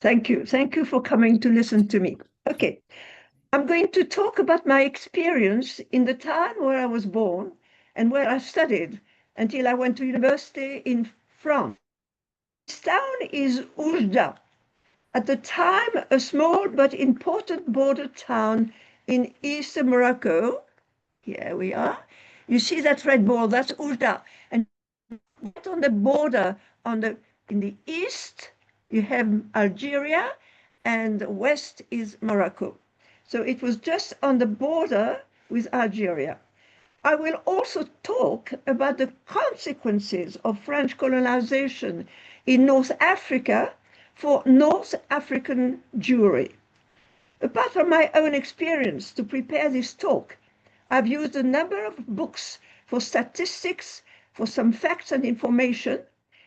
Thank you. Thank you for coming to listen to me. Okay, I'm going to talk about my experience in the town where I was born and where I studied until I went to university in France. This town is Oujda, at the time a small but important border town in eastern Morocco. Here we are. You see that red ball, that's Oujda. And right on the border, in the east, you have Algeria, and west is Morocco. So it was just on the border with Algeria. I will also talk about the consequences of French colonization in North Africa for North African Jewry. Apart from my own experience to prepare this talk, I've used a number of books for statistics, for some facts and information,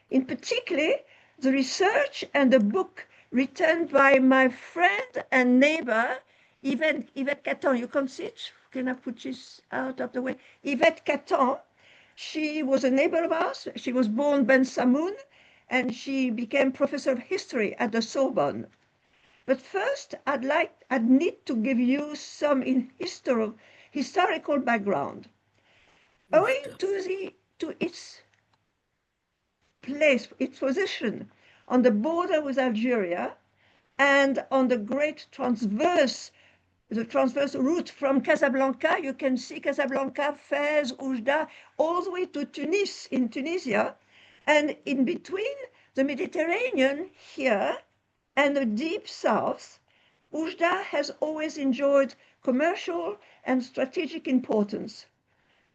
in particular the research and the book written by my friend and neighbor, Yvette Caton. You can see it? Can I put this out of the way? Yvette Caton. She was a neighbor of ours. She was born Ben Samoun, and she became professor of history at the Sorbonne. But first, I'd need to give you some historical background. Owing to its place, its position on the border with Algeria and on the transverse route from Casablanca, you can see Casablanca, Fez, Oujda, all the way to Tunis in Tunisia, and in between the Mediterranean here and the deep south, Oujda has always enjoyed commercial and strategic importance.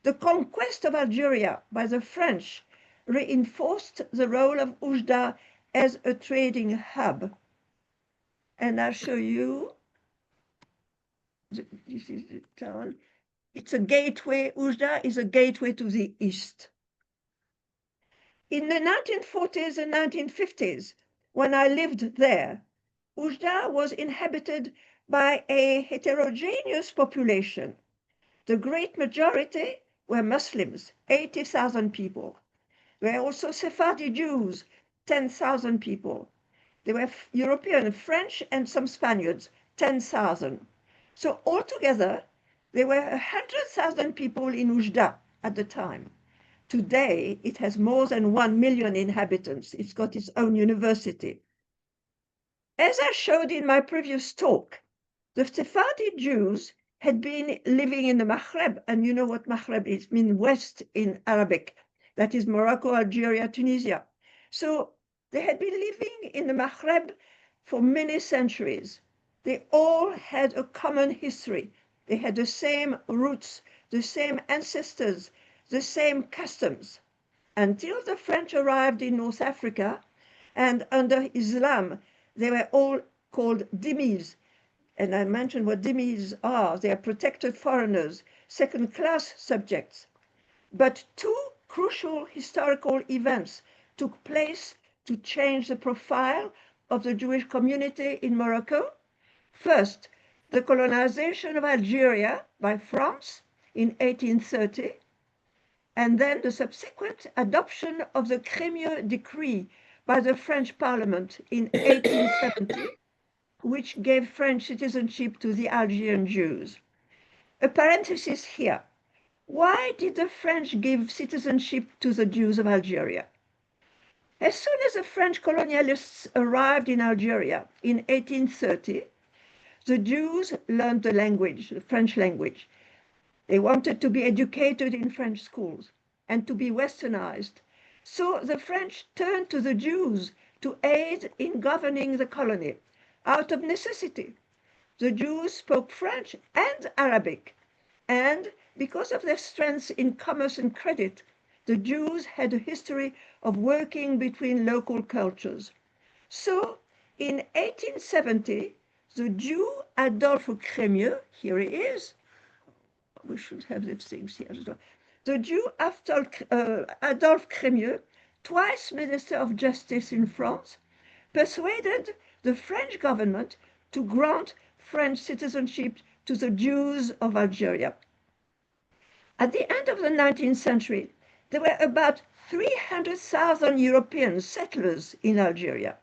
The conquest of Algeria by the French reinforced the role of Oujda as a trading hub. And I'll show you, this is the town. It's a gateway, Oujda is a gateway to the east. In the 1940s and 1950s, when I lived there, Oujda was inhabited by a heterogeneous population. The great majority were Muslims, 80,000 people. There were also Sephardi Jews, 10,000 people. There were European, French, and some Spaniards, 10,000. So altogether, there were 100,000 people in Oujda at the time. Today, it has more than 1 million inhabitants. It's got its own university. As I showed in my previous talk, the Sephardi Jews had been living in the Maghreb, and you know what Maghreb is, means west in Arabic. That is Morocco, Algeria, Tunisia. So they had been living in the Maghreb for many centuries. They all had a common history. They had the same roots, the same ancestors, the same customs. Until the French arrived in North Africa, and under Islam, they were all called dhimmis. And I mentioned what dhimmis are. They are protected foreigners, second-class subjects. But two crucial historical events took place to change the profile of the Jewish community in Morocco. First, the colonization of Algeria by France in 1830, and then the subsequent adoption of the Crémieux Decree by the French Parliament in 1870, which gave French citizenship to the Algerian Jews. A parenthesis here. Why did the French give citizenship to the Jews of Algeria? As soon as the French colonialists arrived in Algeria in 1830, the Jews learned the language, the French language. They wanted to be educated in French schools and to be westernized. So the French turned to the Jews to aid in governing the colony. Out of necessity, the Jews spoke French and Arabic, and because of their strengths in commerce and credit, the Jews had a history of working between local cultures. So in 1870, the Jew Adolphe Crémieux, here he is, we should have these things here as well. The Jew Adolphe Crémieux, twice Minister of Justice in France, persuaded the French government to grant French citizenship to the Jews of Algeria. At the end of the 19th century, there were about 300,000 European settlers in Algeria.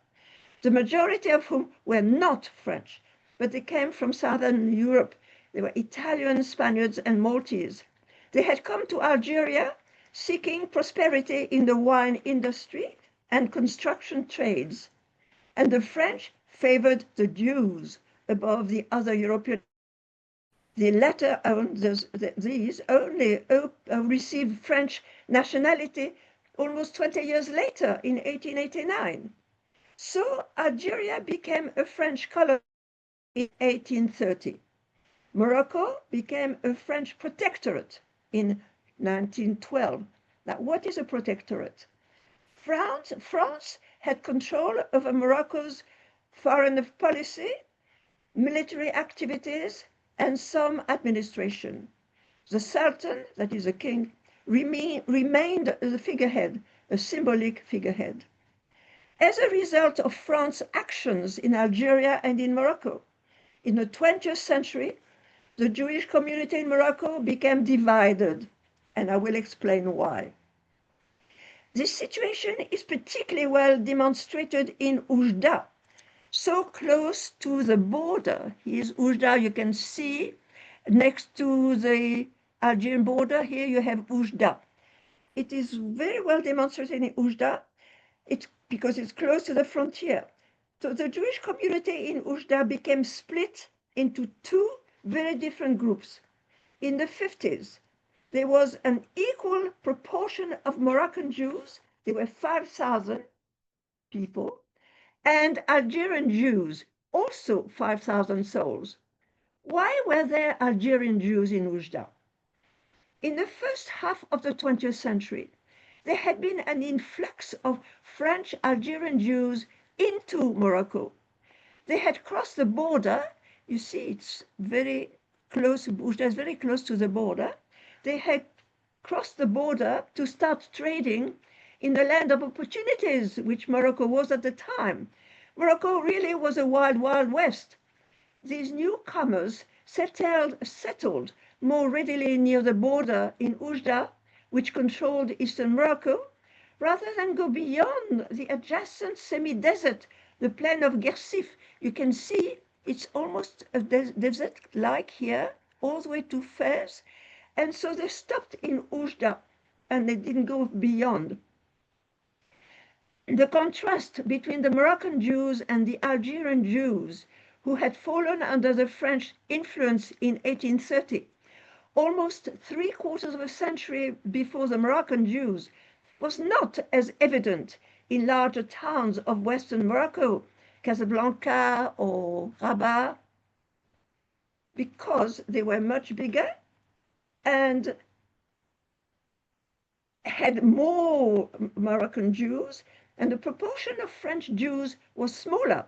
the majority of whom were not French, but they came from Southern Europe. They were Italian, Spaniards, and Maltese. They had come to Algeria seeking prosperity in the wine industry and construction trades, and the French favored the Jews above the other European. The latter these only received French nationality almost 20 years later in 1889. So Algeria became a French colony in 1830. Morocco became a French protectorate in 1912. Now, what is a protectorate? France had control over Morocco's foreign policy, military activities, and some administration. The Sultan, that is the king, remained the figurehead, a symbolic figurehead. As a result of France's actions in Algeria and in Morocco, in the 20th century, the Jewish community in Morocco became divided, and I will explain why. This situation is particularly well demonstrated in Oujda, so close to the border. Here's Oujda, you can see next to the Algerian border, here you have Oujda. It is very well demonstrated in Oujda because it's close to the frontier. So the Jewish community in Oujda became split into two very different groups. In the 50s, there was an equal proportion of Moroccan Jews. There were 5,000 people, and Algerian Jews, also 5,000 souls. Why were there Algerian Jews in Oujda? In the first half of the 20th century, there had been an influx of French Algerian Jews into Morocco. They had crossed the border. You see, it's very close, Oujda is very close to the border. They had crossed the border to start trading in the land of opportunities, which Morocco was at the time. Morocco really was a wild, wild west. These newcomers settled more readily near the border in Oujda, which controlled eastern Morocco, rather than go beyond the adjacent semi-desert, the plain of Gersif. You can see it's almost a desert like here, all the way to Fez. And so they stopped in Oujda and they didn't go beyond. The contrast between the Moroccan Jews and the Algerian Jews, who had fallen under the French influence in 1830, almost 3/4 of a century before the Moroccan Jews, was not as evident in larger towns of Western Morocco, Casablanca or Rabat, because they were much bigger and had more Moroccan Jews, and the proportion of French Jews was smaller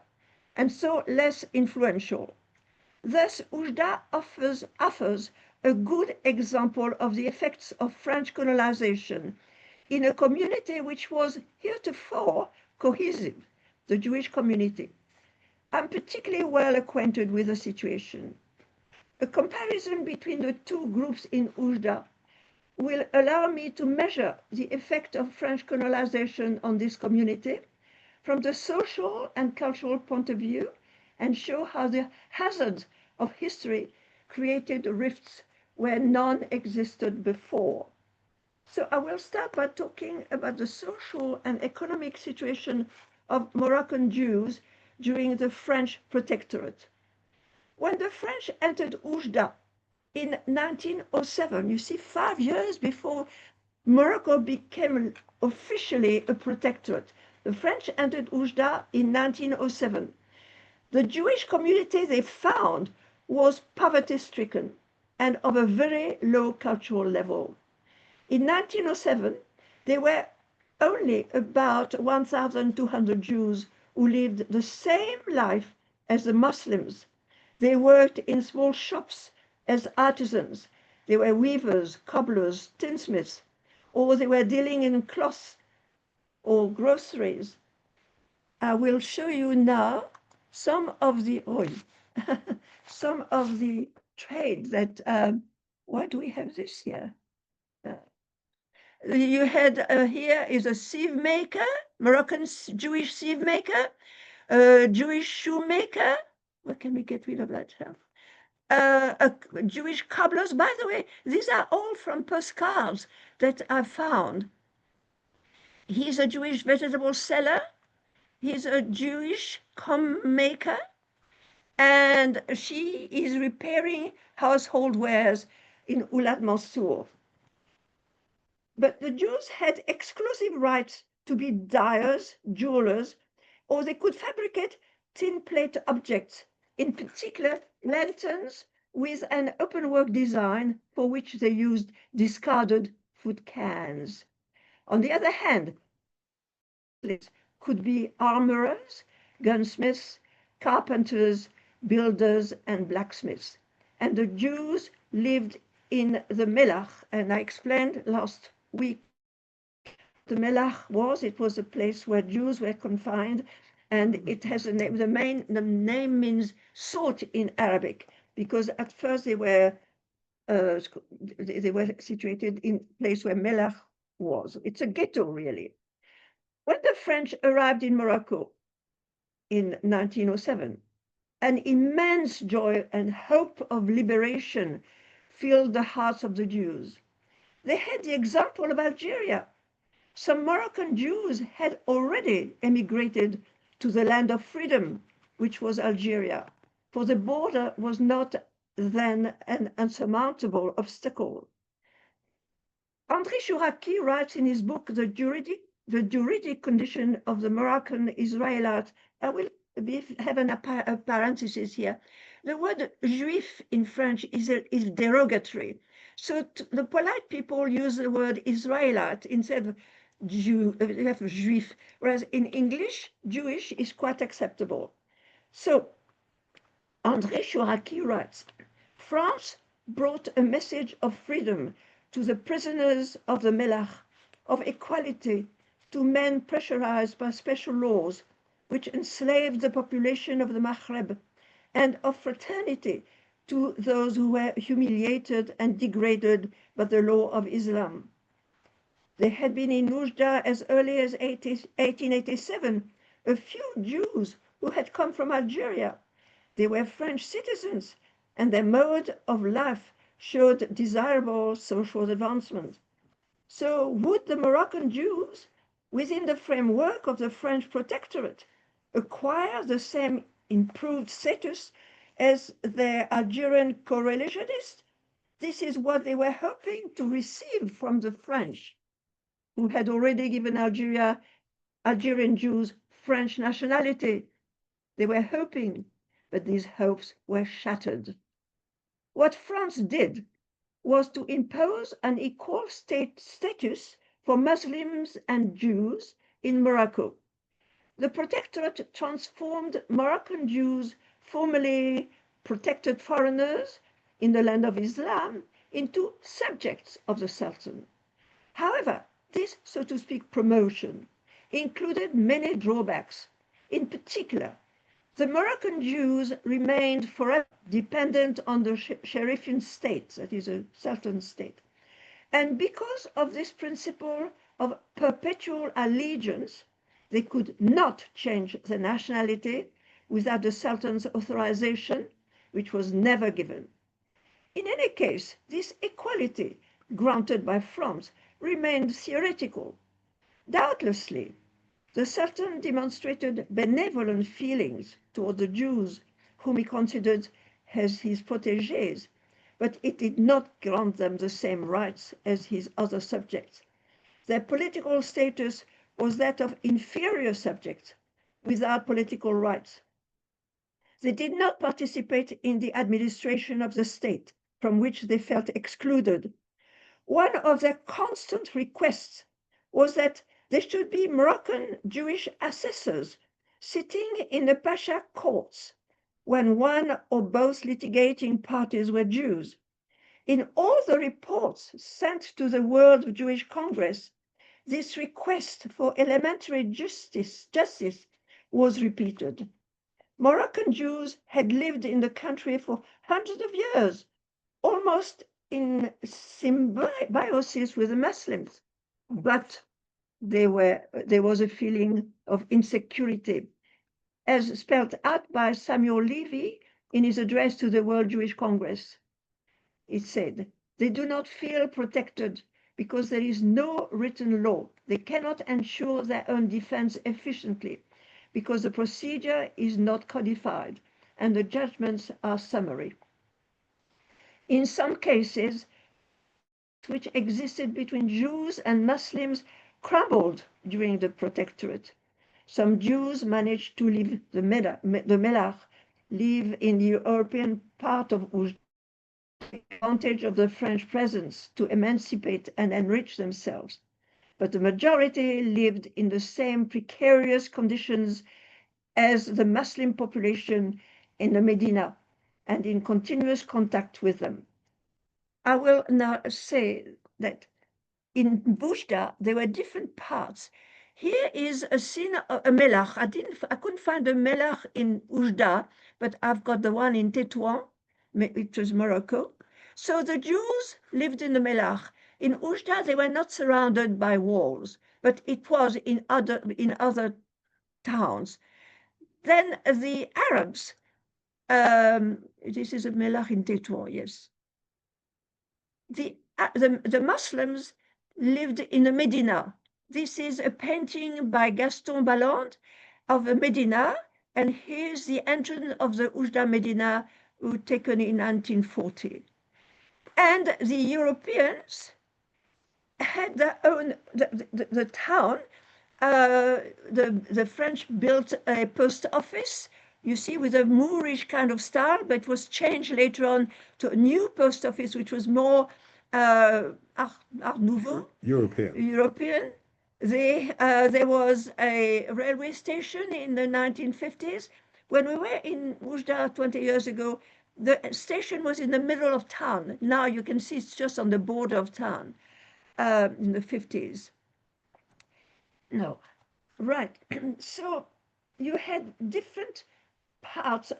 and so less influential. Thus, Oujda offers a good example of the effects of French colonization in a community which was heretofore cohesive, the Jewish community. I'm particularly well acquainted with the situation. A comparison between the two groups in Oujda will allow me to measure the effect of French colonization on this community from the social and cultural point of view and show how the hazards of history created rifts where none existed before. So I will start by talking about the social and economic situation of Moroccan Jews during the French protectorate. When the French entered Oujda in 1907, you see, 5 years before Morocco became officially a protectorate, the French entered Oujda in 1907. The Jewish community they found was poverty-stricken and of a very low cultural level. In 1907, there were only about 1,200 Jews who lived the same life as the Muslims. They worked in small shops as artisans. They were weavers, cobblers, tinsmiths, or they were dealing in cloths or groceries. I will show you now some of the some of the trade that. Why do we have this here? You had here is a sieve maker, Moroccan Jewish sieve maker, a Jewish shoemaker. Where can we get rid of that stuff? A Jewish cobblers. By the way, these are all from postcards that I found. He's a Jewish vegetable seller. He's a Jewish comb maker. And she is repairing household wares in Oulat Mansour. But the Jews had exclusive rights to be dyers, jewelers, or they could fabricate tin plate objects, in particular lanterns with an openwork design for which they used discarded food cans. On the other hand, could be armorers, gunsmiths, carpenters, builders, and blacksmiths. And the Jews lived in the Melach, and I explained last week the Melach was. It was a place where Jews were confined, and it has a name. The name means salt in Arabic, because at first they were situated in a place where Melach was. It's a ghetto, really. When the French arrived in Morocco in 1907, an immense joy and hope of liberation filled the hearts of the Jews. They had the example of Algeria. Some Moroccan Jews had already emigrated to the land of freedom, which was Algeria, for the border was not then an insurmountable obstacle. André Chouraki writes in his book, The Juridic Condition of the Moroccan Israelite. I will have a parenthesis here. The word juif in French is derogatory. So the polite people use the word Israelite instead of juif, whereas in English, Jewish is quite acceptable. So André Chouraki writes, France brought a message of freedom to the prisoners of the Melach, of equality to men pressurized by special laws which enslaved the population of the Maghreb, and of fraternity to those who were humiliated and degraded by the law of Islam. There had been in Oujda as early as 1887 a few Jews who had come from Algeria. They were French citizens, and their mode of life showed desirable social advancement. So would the Moroccan Jews, within the framework of the French protectorate, acquire the same improved status as their Algerian co-religionists? This is what they were hoping to receive from the French, who had already given Algerian Jews French nationality. They were hoping, but these hopes were shattered. What France did was to impose an equal status for Muslims and Jews in Morocco. The protectorate transformed Moroccan Jews, formerly protected foreigners in the land of Islam, into subjects of the Sultan. However, this, so to speak, promotion included many drawbacks. In particular, the Moroccan Jews remained forever dependent on the Sherifian state, that is a Sultan state. And because of this principle of perpetual allegiance, they could not change their nationality without the Sultan's authorization, which was never given. In any case, this equality granted by France remained theoretical. Doubtlessly, the Sultan demonstrated benevolent feelings toward the Jews whom he considered as his protégés, but it did not grant them the same rights as his other subjects. Their political status was that of inferior subjects without political rights. They did not participate in the administration of the state, from which they felt excluded. One of their constant requests was that there should be Moroccan Jewish assessors sitting in the Pasha courts when one or both litigating parties were Jews. In all the reports sent to the World Jewish Congress, this request for elementary justice was repeated. Moroccan Jews had lived in the country for hundreds of years, almost in symbiosis with the Muslims, but there was a feeling of insecurity. as spelled out by Samuel Levy in his address to the World Jewish Congress. It said, "They do not feel protected because there is no written law. They cannot ensure their own defense efficiently because the procedure is not codified and the judgments are summary. In some cases, which existed between Jews and Muslims crumbled during the Protectorate. Some Jews managed to leave the Melach, live in the European part of Oujda, take advantage of the French presence to emancipate and enrich themselves. But the majority lived in the same precarious conditions as the Muslim population in the Medina and in continuous contact with them. I will now say that in Oujda, there were different parts. Here is a scene of a melach. I couldn't find a melach in Oujda, but I've got the one in Tétouan, which was Morocco. So the Jews lived in the melach. In Oujda, they were not surrounded by walls, but it was in other towns. Then the Arabs, this is a melach in Tétouan, yes. The Muslims lived in the Medina. This is a painting by Gaston Balland of the Medina, and here's the entrance of the Oujda Medina taken in 1940. And the Europeans had their own, the town, the French built a post office, you see, with a Moorish kind of style, but it was changed later on to a new post office, which was more Art Nouveau, European. There was a railway station in the 1950s. When we were in Oujda 20 years ago, the station was in the middle of town. Now you can see it's just on the border of town in the 50s. No, right. So you had different parts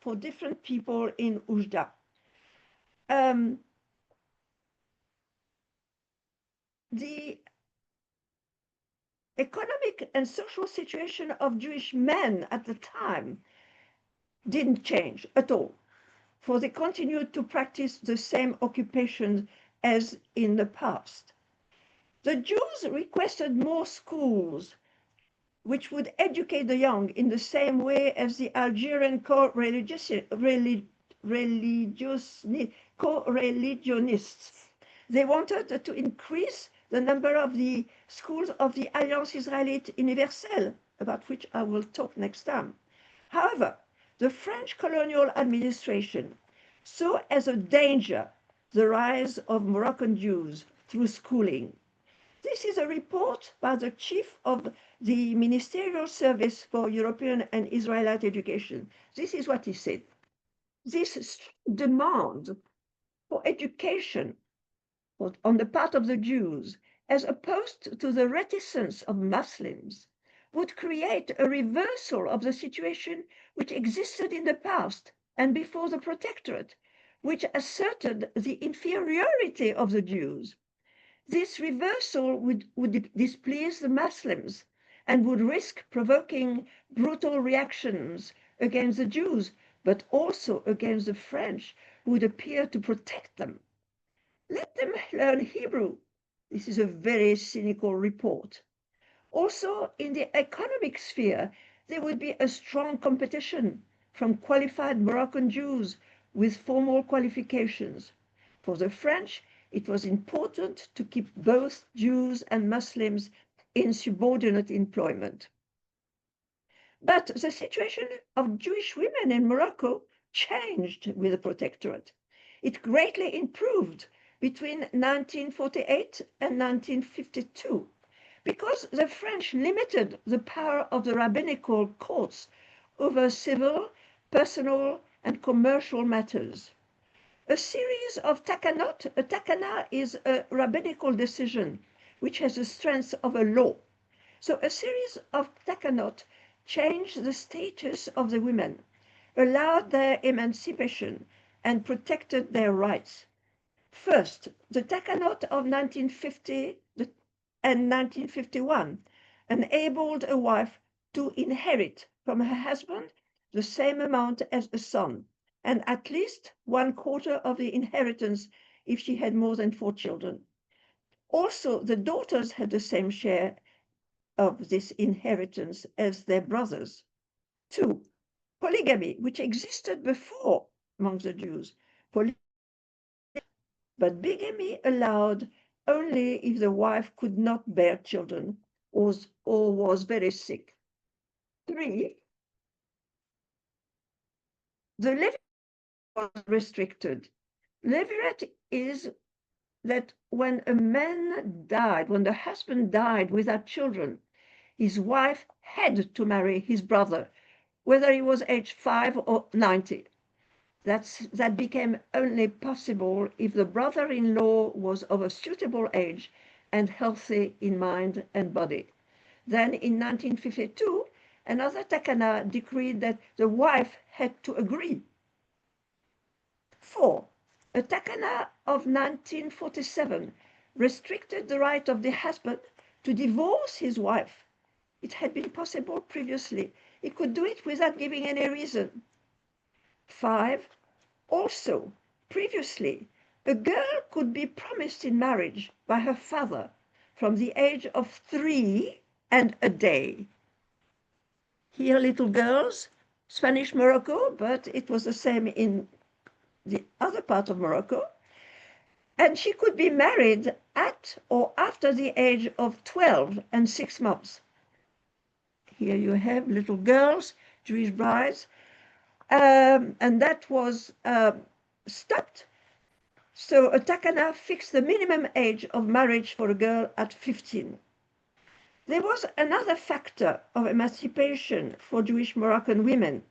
for different people in Oujda. The economic and social situation of Jewish men at the time didn't change at all, for they continued to practice the same occupation as in the past. The Jews requested more schools which would educate the young in the same way as the Algerian co-religionists. They wanted to increase the number of the schools of the Alliance Israélite Universelle, about which I will talk next time. However, the French colonial administration saw as a danger the rise of Moroccan Jews through schooling. This is a report by the chief of the Ministerial Service for European and Israelite Education. This is what he said. This demand for education on the part of the Jews, as opposed to the reticence of Muslims, would create a reversal of the situation which existed in the past and before the Protectorate, which asserted the inferiority of the Jews. This reversal would displease the Muslims and would risk provoking brutal reactions against the Jews, but also against the French, who would appear to protect them. Let them learn Hebrew. This is a very cynical report. Also, in the economic sphere, there would be a strong competition from qualified Moroccan Jews with formal qualifications. For the French, it was important to keep both Jews and Muslims in subordinate employment. But the situation of Jewish women in Morocco changed with the Protectorate. It greatly improved between 1948 and 1952 because the French limited the power of the rabbinical courts over civil, personal, and commercial matters. A series of takanot, a takana is a rabbinical decision which has the strength of a law. So a series of takanot changed the status of the women, allowed their emancipation, and protected their rights. First, the takanot of 1950 and 1951 enabled a wife to inherit from her husband the same amount as a son, and at least 1/4 of the inheritance if she had more than 4 children. Also, the daughters had the same share of this inheritance as their brothers. 2. Polygamy, which existed before among the Jews. But bigamy allowed only if the wife could not bear children or was very sick. 3. The levirate was restricted. Levirate is that when a man died, when the husband died without children, his wife had to marry his brother, whether he was age 5 or 90. That became only possible if the brother-in-law was of a suitable age and healthy in mind and body. Then in 1952, another takana decreed that the wife had to agree. 4. A takana of 1947 restricted the right of the husband to divorce his wife. It had been possible previously. He could do it without giving any reason. 5. Also, previously, a girl could be promised in marriage by her father from the age of 3 and a day. Here, little girls, Spanish Morocco, but it was the same in the other part of Morocco. And she could be married at or after the age of 12 and 6 months. Here you have little girls, Jewish brides, and that was stopped. So a takana fixed the minimum age of marriage for a girl at 15. There was another factor of emancipation for Jewish Moroccan women.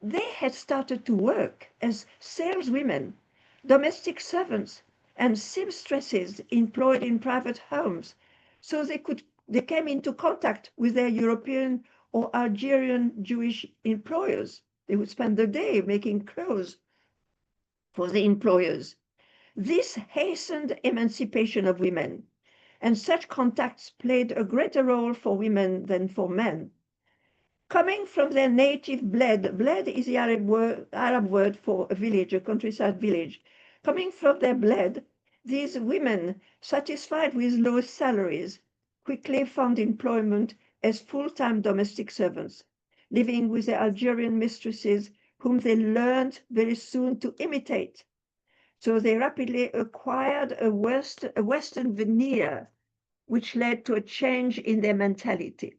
They had started to work as saleswomen, domestic servants, and seamstresses employed in private homes, so they came into contact with their European or Algerian Jewish employers. They would spend the day making clothes for the employers. This hastened emancipation of women, and such contacts played a greater role for women than for men. Coming from their native bled, bled is the Arab word for a village, a countryside village. Coming from their bled, these women, satisfied with low salaries, quickly found employment as full-time domestic servants, living with their Algerian mistresses, whom they learned very soon to imitate. So they rapidly acquired a Western veneer, which led to a change in their mentality.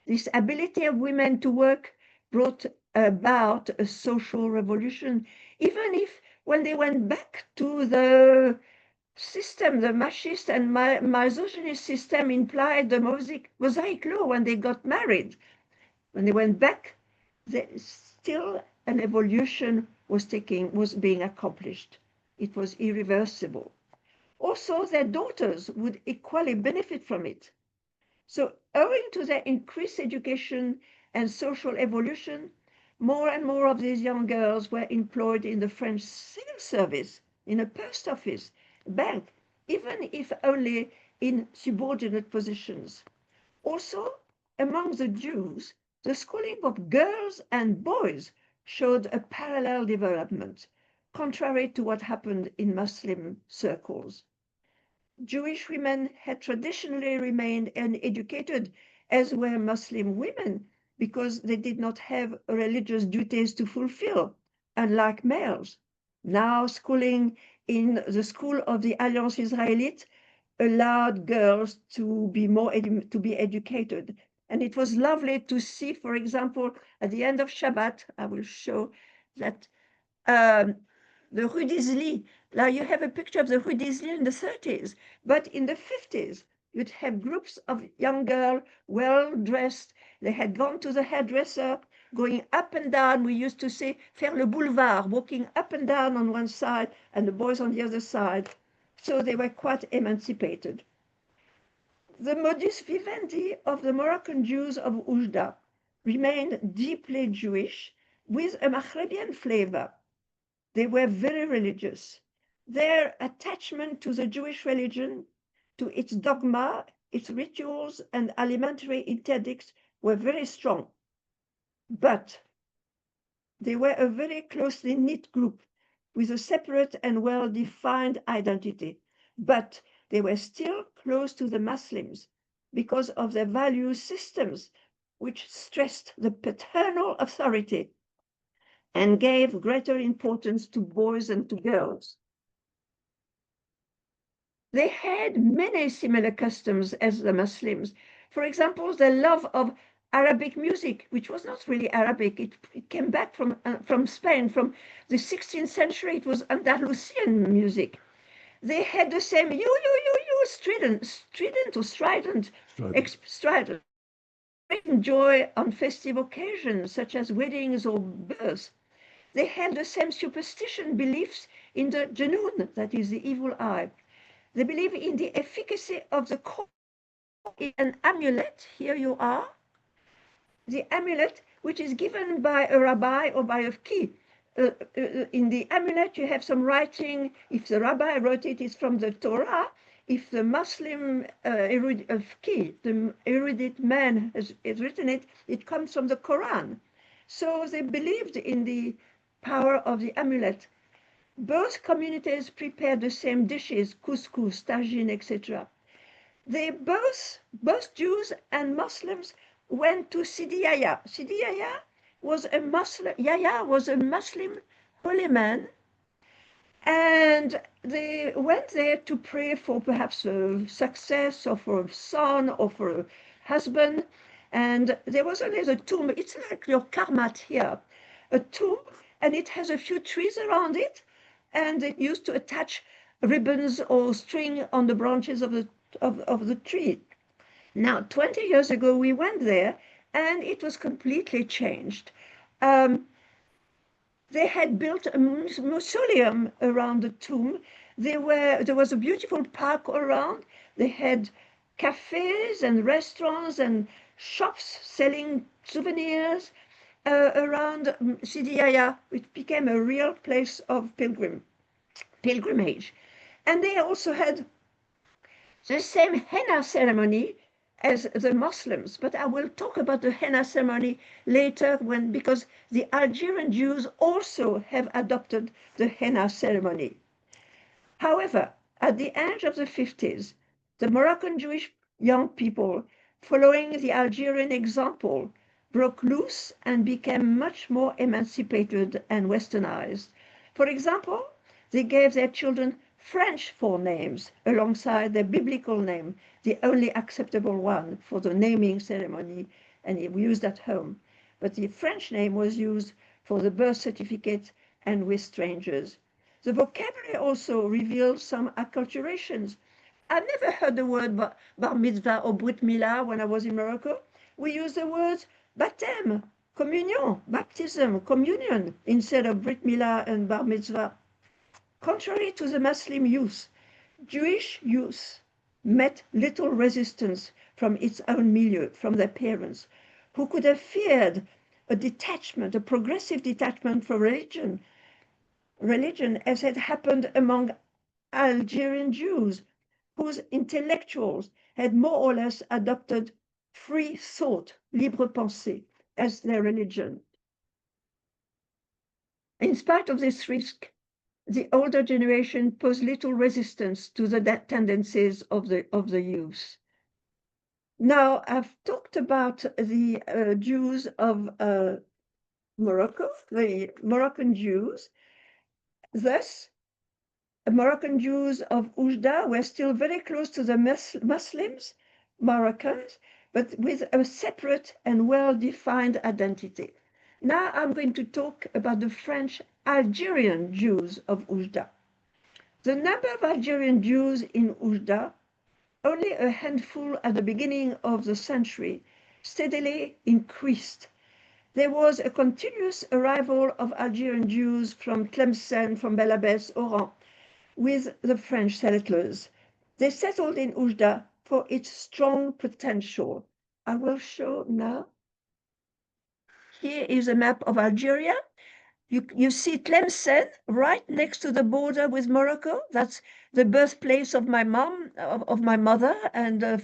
This ability of women to work brought about a social revolution, even if when they went back to the system, the machist and misogynist system implied the Mosaic law when they got married. When they went back, still an evolution was being accomplished. It was irreversible. Also, their daughters would equally benefit from it. So, owing to their increased education and social evolution, more and more of these young girls were employed in the French civil service, in a post office, bank, even if only in subordinate positions. Also, among the Jews, the schooling of girls and boys showed a parallel development, contrary to what happened in Muslim circles. Jewish women had traditionally remained uneducated, as were Muslim women, because they did not have religious duties to fulfill, unlike males. Now, schooling in the school of the Alliance Israélite allowed girls to be educated. And it was lovely to see, for example, at the end of Shabbat, I will show that the Rue d'Isly. Now you have a picture of the Rue d'Isly in the 30s, but in the 50s, you'd have groups of young girls, well dressed. They had gone to the hairdresser, going up and down. We used to say faire le boulevard, walking up and down on one side and the boys on the other side. So they were quite emancipated. The modus vivendi of the Moroccan Jews of Oujda remained deeply Jewish with a Maghrebian flavor. They were very religious. Their attachment to the Jewish religion, to its dogma, its rituals, and alimentary interdicts were very strong, but they were a very closely knit group with a separate and well-defined identity. But they were still close to the Muslims because of their value systems, which stressed the paternal authority and gave greater importance to boys and to girls. They had many similar customs as the Muslims. For example, the love of Arabic music, which was not really Arabic. It came back from Spain, from the 16th century. It was Andalusian music. They had the same strident or strident, strident, joy on festive occasions such as weddings or births. They had the same superstition beliefs in the Junoon, that is the evil eye. They believe in the efficacy of the an amulet. Here you are. The amulet, which is given by a rabbi or by a key. In the amulet, you have some writing. If the rabbi wrote it, it's from the Torah. If the Muslim key, the erudite man has written it, it comes from the Quran. So they believed in the power of the amulet. Both communities prepared the same dishes, couscous, tagine, etc. They both Jews and Muslims went to Sidi Yahya. Sidi Yahya was a Muslim holy man, and they went there to pray for perhaps a success or for a son or for a husband. And there was always a tomb. It's like your karmat here, a tomb, and it has a few trees around it, and it used to attach ribbons or string on the branches of the tree. Now, 20 years ago, we went there, and it was completely changed. They had built a mausoleum around the tomb. There was a beautiful park around. They had cafes and restaurants and shops selling souvenirs around Sidi Yahya, which became a real place of pilgrimage. And they also had the same henna ceremony as the Muslims, but I will talk about the henna ceremony later because the Algerian Jews also have adopted the henna ceremony. However, at the end of the 50s, the Moroccan Jewish young people, following the Algerian example, broke loose and became much more emancipated and westernized. For example, they gave their children French forenames alongside their biblical name, the only acceptable one for the naming ceremony, and it was used at home. But the French name was used for the birth certificate and with strangers. The vocabulary also reveals some acculturations. I never heard the word bar mitzvah or brit milah when I was in Morocco. We use the words baptême, communion, baptism, communion, instead of brit milah and bar mitzvah. Contrary to the Muslim youth, Jewish youth met little resistance from its own milieu, from their parents, who could have feared a detachment, a progressive detachment from religion as had happened among Algerian Jews, whose intellectuals had more or less adopted free thought, libre pensée, as their religion. In spite of this risk, the older generation posed little resistance to the tendencies of the youth. Now, I've talked about the Jews of Morocco, the Moroccan Jews. Thus, Moroccan Jews of Oujda were still very close to the Muslims, Moroccans, but with a separate and well-defined identity. Now I'm going to talk about the French Algerian Jews of Oujda. The number of Algerian Jews in Oujda, only a handful at the beginning of the century, steadily increased. There was a continuous arrival of Algerian Jews from Tlemcen, from Bel Abbès, Oran, with the French settlers. They settled in Oujda for its strong potential. I will show now. Here is a map of Algeria. You see Tlemcen right next to the border with Morocco. That's the birthplace of my mom, of my mother, and the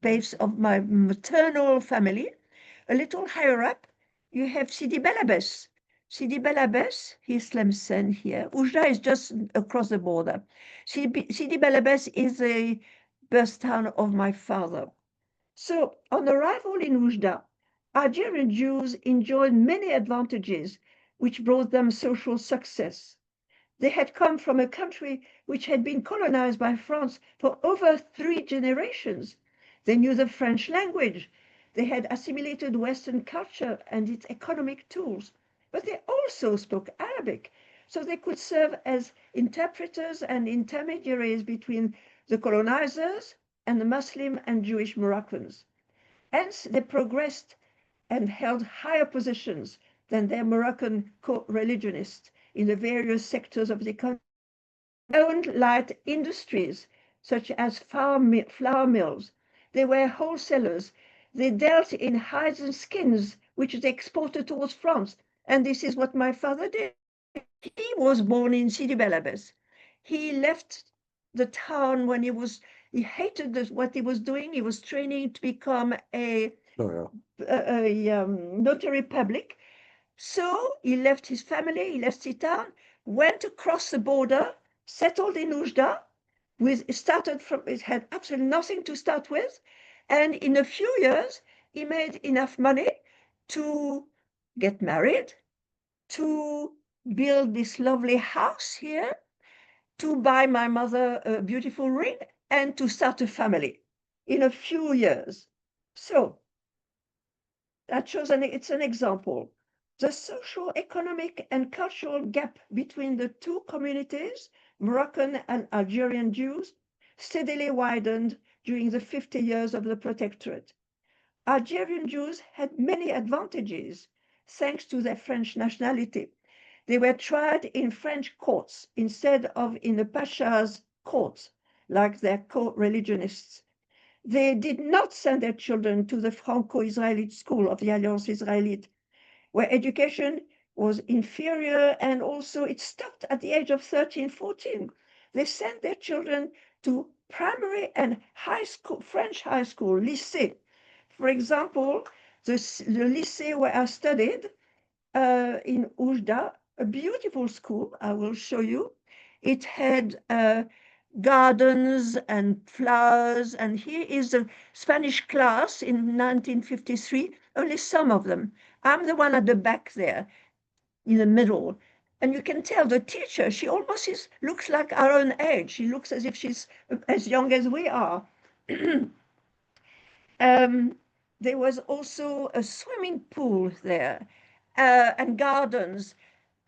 base of my maternal family. A little higher up, you have Sidi Bel Abbes. Sidi Bel Abbes, he's Tlemcen here. Oujda is just across the border. Sidi Bel Abbes is a birth town of my father. So, on arrival in Oujda, Algerian Jews enjoyed many advantages which brought them social success. They had come from a country which had been colonized by France for over 3 generations. They knew the French language. They had assimilated Western culture and its economic tools. But they also spoke Arabic, so they could serve as interpreters and intermediaries between the colonizers and the Muslim and Jewish Moroccans. Hence, they progressed and held higher positions than their Moroccan co-religionists in the various sectors of the economy. They owned light industries, such as flour mills. They were wholesalers. They dealt in hides and skins, which they exported towards France. And this is what my father did. He was born in Sidi Bel Abbes. He left the town when he hated what he was doing. He was training to become a notary public. So he left his family, he left his town, went across the border, settled in Oujda, it had absolutely nothing to start with, and in a few years he made enough money to get married, to build this lovely house here, to buy my mother a beautiful ring, and to start a family in a few years. So that shows it's an example. The social, economic, and cultural gap between the two communities, Moroccan and Algerian Jews, steadily widened during the 50 years of the Protectorate. Algerian Jews had many advantages thanks to their French nationality. They were tried in French courts instead of in the Pasha's courts, like their co-religionists. They did not send their children to the Franco-Israelite school of the Alliance Israelite, where education was inferior and also it stopped at the age of 13, 14. They sent their children to primary and high school, French high school, lycée. For example, the lycée where I studied in Oujda, a beautiful school, I will show you. It had gardens and flowers, and here is a Spanish class in 1953, only some of them. I'm the one at the back there, in the middle. And you can tell the teacher, she almost looks like our own age. She looks as if she's as young as we are. There was also a swimming pool there and gardens.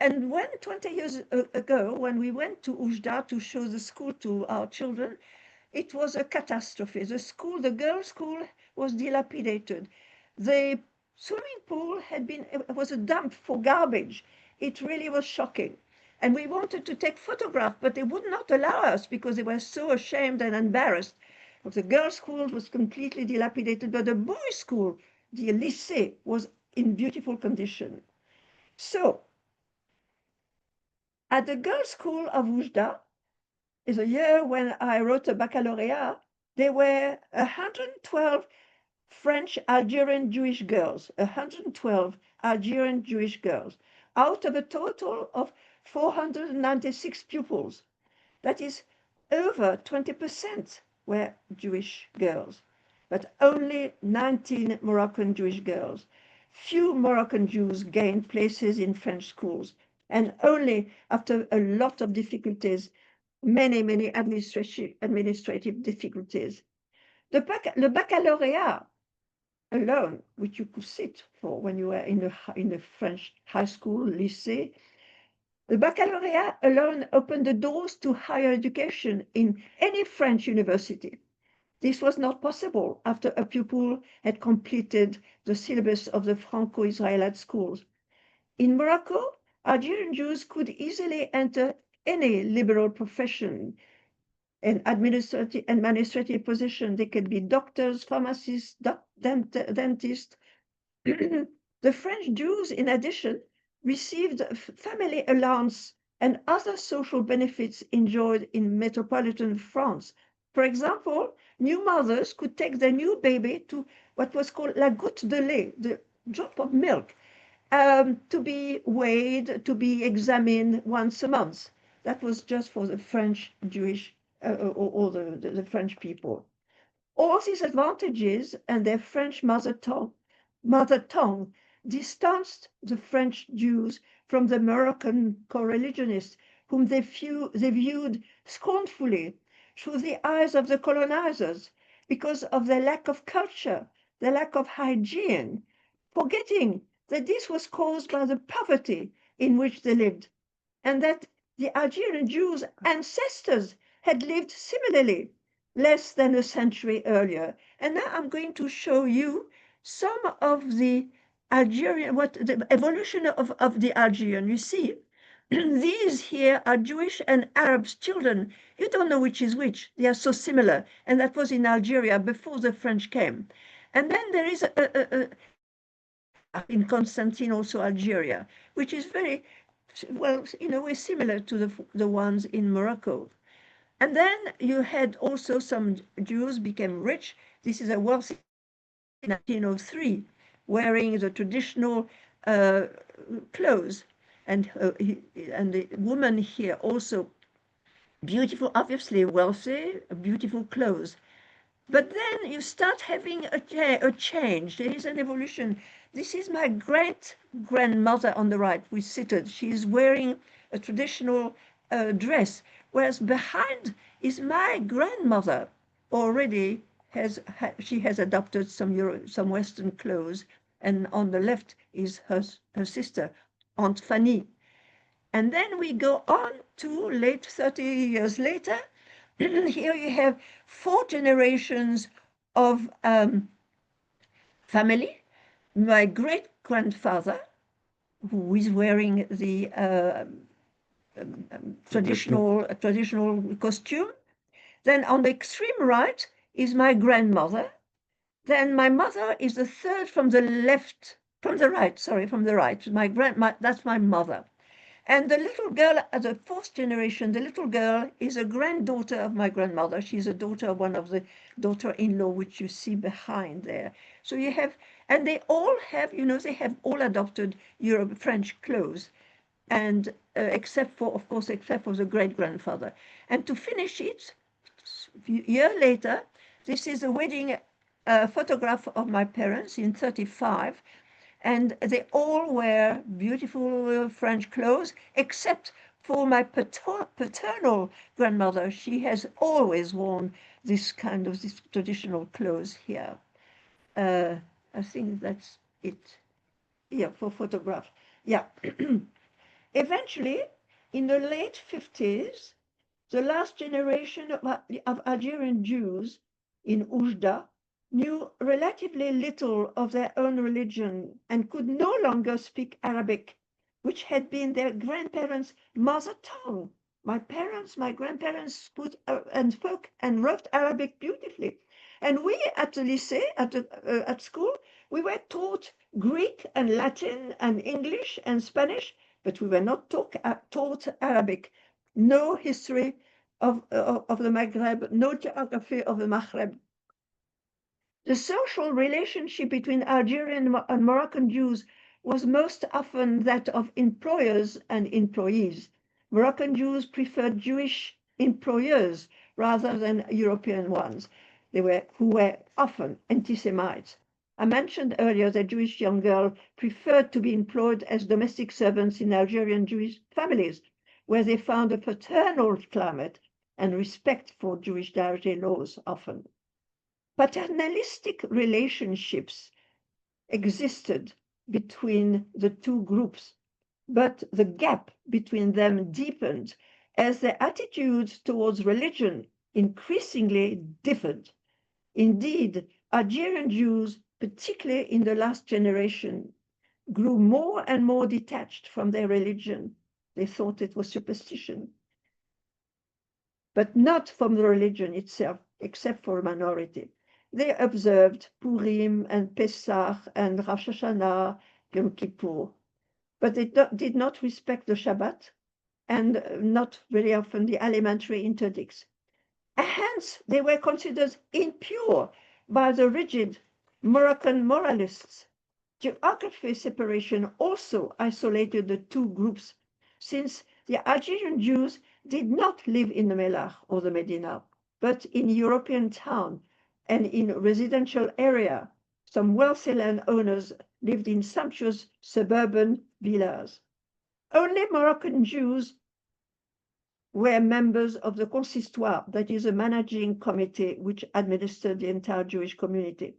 And when 20 years ago, when we went to Oujda to show the school to our children, it was a catastrophe. The girls' school was dilapidated. The swimming pool was a dump for garbage. It really was shocking. And we wanted to take photographs, but they would not allow us because they were so ashamed and embarrassed. The girls' school was completely dilapidated, but the boys' school, the lycée, was in beautiful condition. So, at the girls' school of Oujda, is a year when I wrote a baccalaureate, there were 112 French Algerian Jewish girls, 112 Algerian Jewish girls, out of a total of 496 pupils. That is over 20% were Jewish girls, but only 19 Moroccan Jewish girls. Few Moroccan Jews gained places in French schools, and only after a lot of difficulties, many administrative difficulties. Le baccalaureate alone, which you could sit for when you were in the French high school, lycée, the baccalaureate alone opened the doors to higher education in any French university. This was not possible after a pupil had completed the syllabus of the Franco-Israelite schools. In Morocco, Algerian Jews could easily enter any liberal profession, an administrative position. They could be doctors, pharmacists, dentists. The French Jews, in addition, received family allowance and other social benefits enjoyed in metropolitan France. For example, new mothers could take their new baby to what was called la goutte de lait, the drop of milk, to be weighed, to be examined once a month. That was just for the French Jewish, or the French people. All these advantages and their French mother tongue distanced the French Jews from the Moroccan co-religionists, whom they viewed scornfully through the eyes of the colonizers because of their lack of culture, their lack of hygiene, forgetting that this was caused by the poverty in which they lived, and that the Algerian Jews' ancestors had lived similarly less than a century earlier. And now I'm going to show you some of the the evolution of the Algerian. You see, these here are Jewish and Arab children. You don't know which is which. They are so similar. And that was in Algeria before the French came. And then there is in Constantine, also Algeria, which is very, well, in a way similar to the ones in Morocco. And then you had also some Jews became rich. This is a wealthy in 1903, wearing the traditional clothes. And the woman here also beautiful, obviously wealthy, beautiful clothes. But then you start having a change. There is an evolution. This is my great grandmother on the right, who is seated. She is wearing a traditional dress, whereas behind is my grandmother. Already she has adopted some Western clothes, and on the left is her sister, Aunt Fanny. And then we go on to late 30 years later. Here you have 4 generations of family. My great-grandfather, who is wearing the traditional costume. Then on the extreme right is my grandmother. Then my mother is the third from the right. That's my mother. And the little girl, the 4th generation, the little girl is a granddaughter of my grandmother. She's a daughter of one of the daughter-in-law, which you see behind there. So you have, and they all have, they have all adopted French clothes, and except for the great-grandfather. And to finish it, a year later, this is a wedding photograph of my parents in 1935. And they all wear beautiful French clothes, except for my paternal grandmother. She has always worn this traditional clothes here. I think that's it. Yeah, for photograph. Yeah. Eventually, in the late 50s, the last generation of Algerian Jews in Oujda knew relatively little of their own religion and could no longer speak Arabic, which had been their grandparents' mother tongue. My grandparents spoke and wrote Arabic beautifully. And we at the lycée, at school, we were taught Greek and Latin and English and Spanish, but we were not taught Arabic. No history of the Maghreb, no geography of the Maghreb. The social relationship between Algerian and Moroccan Jews was most often that of employers and employees. Moroccan Jews preferred Jewish employers rather than European ones, who were often anti-Semites. I mentioned earlier that Jewish young girls preferred to be employed as domestic servants in Algerian Jewish families, where they found a paternal climate and respect for Jewish dietary laws often. Paternalistic relationships existed between the two groups, but the gap between them deepened as their attitudes towards religion increasingly differed. Indeed, Algerian Jews, particularly in the last generation, grew more and more detached from their religion. They thought it was superstition, but not from the religion itself, except for a minority. They observed Purim and Pesach and Rosh Hashanah, Yom Kippur, but they did not respect the Shabbat and not very often the alimentary interdicts. Hence, they were considered impure by the rigid Moroccan moralists. Geography separation also isolated the two groups, since the Algerian Jews did not live in the Melach or the Medina, but in European town and in residential area. Some wealthy landowners lived in sumptuous suburban villas. Only Moroccan Jews were members of the consistoire, that is a managing committee which administered the entire Jewish community.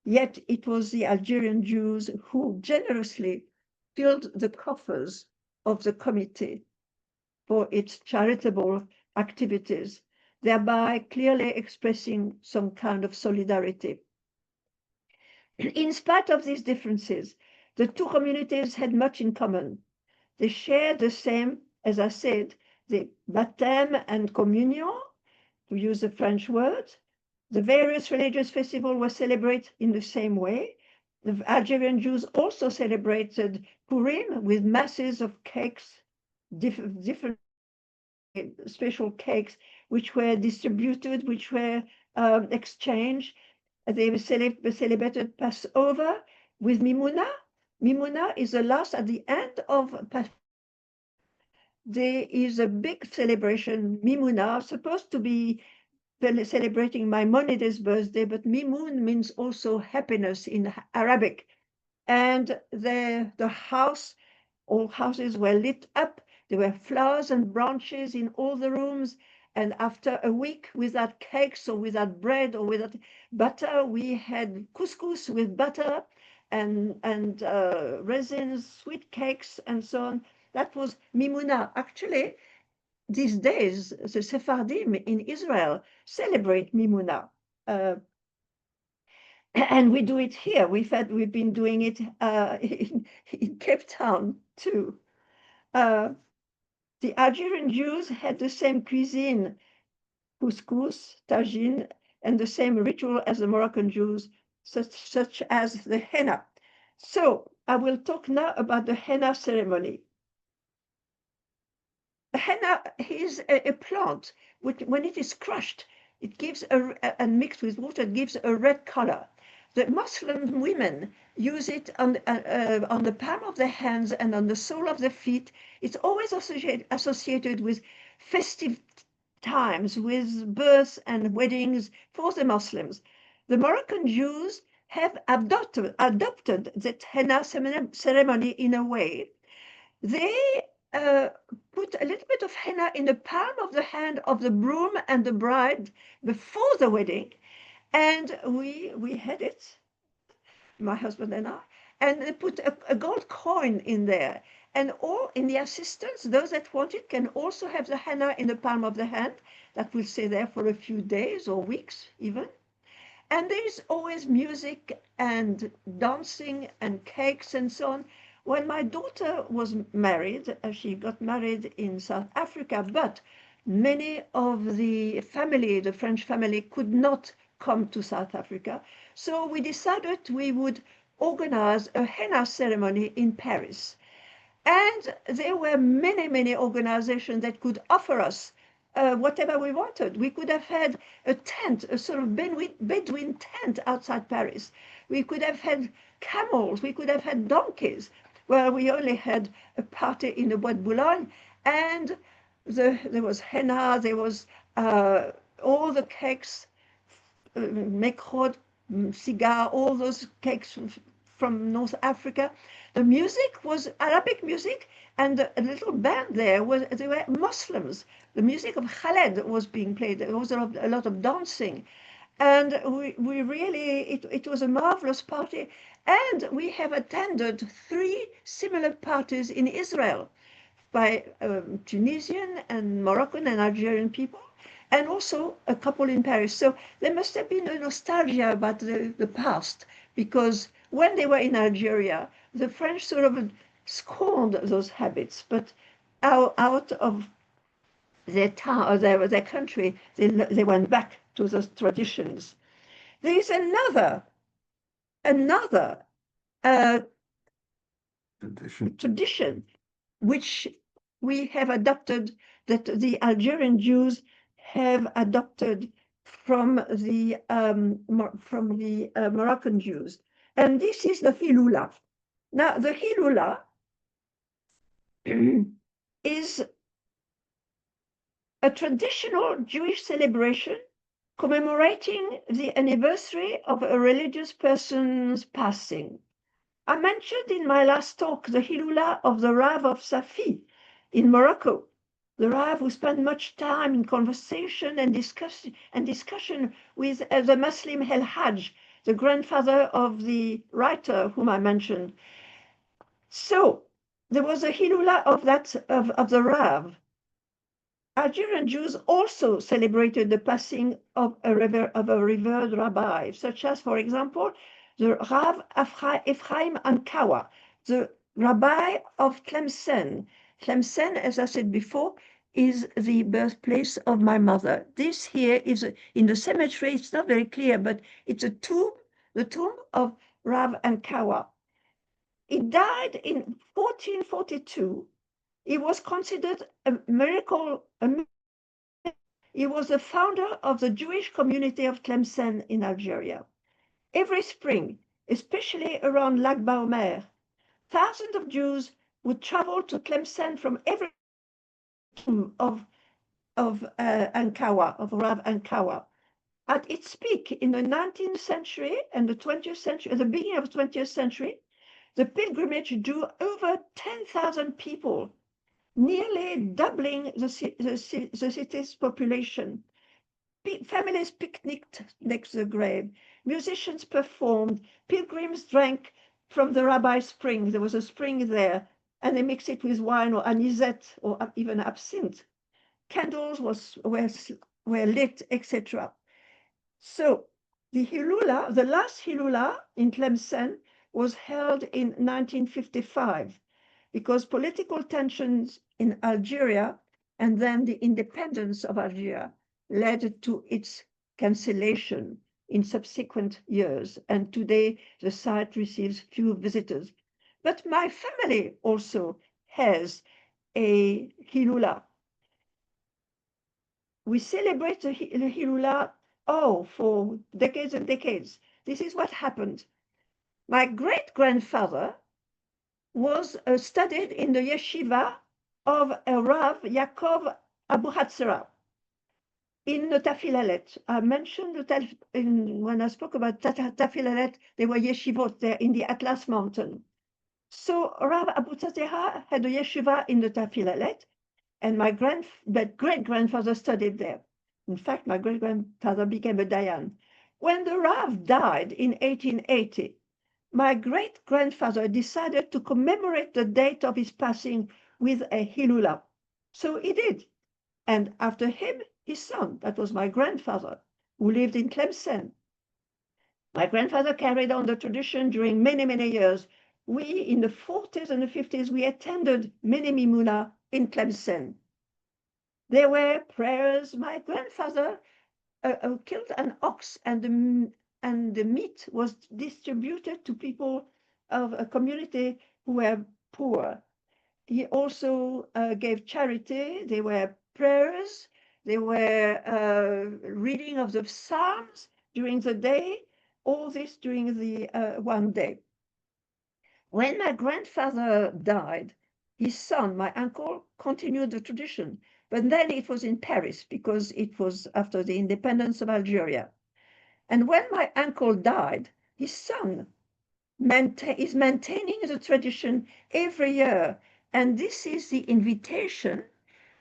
Yet it was the Algerian Jews who generously filled the coffers of the committee for its charitable activities, thereby clearly expressing some kind of solidarity. In spite of these differences, the two communities had much in common. They shared the same, as I said, the baptême and communion, to use the French word. The various religious festivals were celebrated in the same way. The Algerian Jews also celebrated Purim with masses of cakes, different special cakes, which were distributed, which were exchanged. They celebrated Passover with Mimuna. Mimuna is the last at the end of Passover. There is a big celebration, Mimuna, supposed to be celebrating Maimonides' birthday, but Mimoun means also happiness in Arabic. And the house, all houses were lit up. There were flowers and branches in all the rooms. And after a week without cakes or without bread or without butter, we had couscous with butter and resins, sweet cakes, and so on. That was Mimuna. Actually, these days, the Sephardim in Israel celebrate Mimuna. And we do it here. We've been doing it in Cape Town too. The Algerian Jews had the same cuisine, couscous, tagine, and the same ritual as the Moroccan Jews, such as the henna. So I will talk now about the henna ceremony. Henna is a plant which, when it is crushed, it gives and mixed with water, it gives a red color. The Muslim women use it on the palm of their hands and on the sole of their feet. It's always associated with festive times, with births and weddings for the Muslims. The Moroccan Jews have adopted that henna ceremony in a way. They put a little bit of henna in the palm of the hand of the groom and the bride before the wedding, and we had it, my husband and I, and they put a gold coin in there. And all in the assistants, those that want it can also have the henna in the palm of the hand. That will stay there for a few days or weeks even. And there's always music and dancing and cakes and so on. When my daughter was married, she got married in South Africa, but many of the family, the French family, could not come to South Africa. So we decided we would organize a henna ceremony in Paris. And there were many, many organizations that could offer us whatever we wanted. We could have had a tent, a sort of Bedouin tent outside Paris. We could have had camels. We could have had donkeys. Well, we only had a party in the Bois de Boulogne, and there was henna, there was all the cakes, mekrod, cigar, all those cakes from North Africa. The music was Arabic music, and a little band there they were Muslims. The music of Khaled was being played. There was a lot of dancing, and we really it was a marvelous party. And we have attended 3 similar parties in Israel by Tunisian and Moroccan and Algerian people, and also a couple in Paris. So there must have been a nostalgia about the past, because when they were in Algeria, the French sort of scorned those habits, but out of their town or their country, they went back to those traditions. There is another uh, tradition which we have adopted, that the Algerian Jews have adopted from the Moroccan Jews. And this is the Hilula. Now, the Hilula is a traditional Jewish celebration commemorating the anniversary of a religious person's passing. I mentioned in my last talk the Hilula of the Rav of Safi in Morocco, the Rav who spent much time in conversation and discussion with the Muslim El Hajj, the grandfather of the writer whom I mentioned. So there was a Hilula of the Rav. Algerian Jews also celebrated the passing of a revered rabbi, such as, for example, the Rav Ephraim Ankawa, the rabbi of Tlemcen. Tlemcen, as I said before, is the birthplace of my mother. This here is in the cemetery. It's not very clear, but it's a tomb, the tomb of Rav Ankawa. He died in 1442. He was considered a miracle. He was the founder of the Jewish community of Tlemcen in Algeria. Every spring, especially around Lag BaOmer, thousands of Jews would travel to Tlemcen from every tomb of Ankawa, of Rav Ankawa. At its peak in the 19th century and the 20th century, at the beginning of the 20th century, the pilgrimage drew over 10,000 people, nearly doubling the city's population. Families picnicked next to the grave. Musicians performed. Pilgrims drank from the rabbi's spring. There was a spring there, and they mixed it with wine or anisette or even absinthe. Candles were lit, etc. So the Hilula, the last Hilula in Tlemcen, was held in 1955 because political tensions in Algeria and then the independence of Algeria led to its cancellation in subsequent years. And today the site receives few visitors. But my family also has a Hilula. We celebrate the Hilula, for decades and decades. This is what happened. My great-grandfather was studied in the yeshiva of Rav Yaakov Abu Hatzera in the Tafilalet. I mentioned when I spoke about Tafilalet, there were yeshivot there in the Atlas Mountain. So Rav Abu Hatzera had a yeshiva in the Tafilalet, and my great-grandfather studied there. In fact, my great-grandfather became a Dayan. When the Rav died in 1880, my great-grandfather decided to commemorate the date of his passing with a Hilula. So he did. And after him, his son, that was my grandfather, who lived in Tlemcen. My grandfather carried on the tradition during many, many years. We, in the 40s and the 50s, we attended many Mimuna in Tlemcen. There were prayers. My grandfather killed an ox, and the meat was distributed to people of a community who were poor. He also gave charity. There were prayers. There were reading of the Psalms during the day, all this during the one day. When my grandfather died, his son, my uncle, continued the tradition. But then it was in Paris because it was after the independence of Algeria. And when my uncle died, his son is maintaining the tradition every year. And this is the invitation,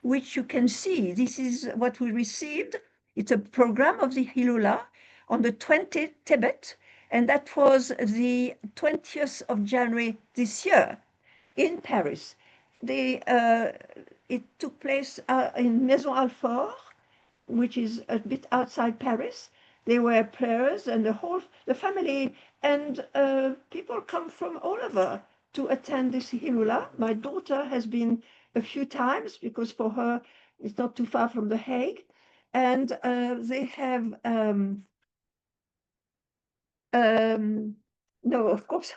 which you can see. This is what we received. It's a program of the Hilula on the 20th Tebet, and that was the 20th of January this year in Paris. It took place in Maison Alfort, which is a bit outside Paris. There were prayers, and the family and people come from all over to attend this Hilula. My daughter has been a few times because for her it's not too far from The Hague, and they have no, of course.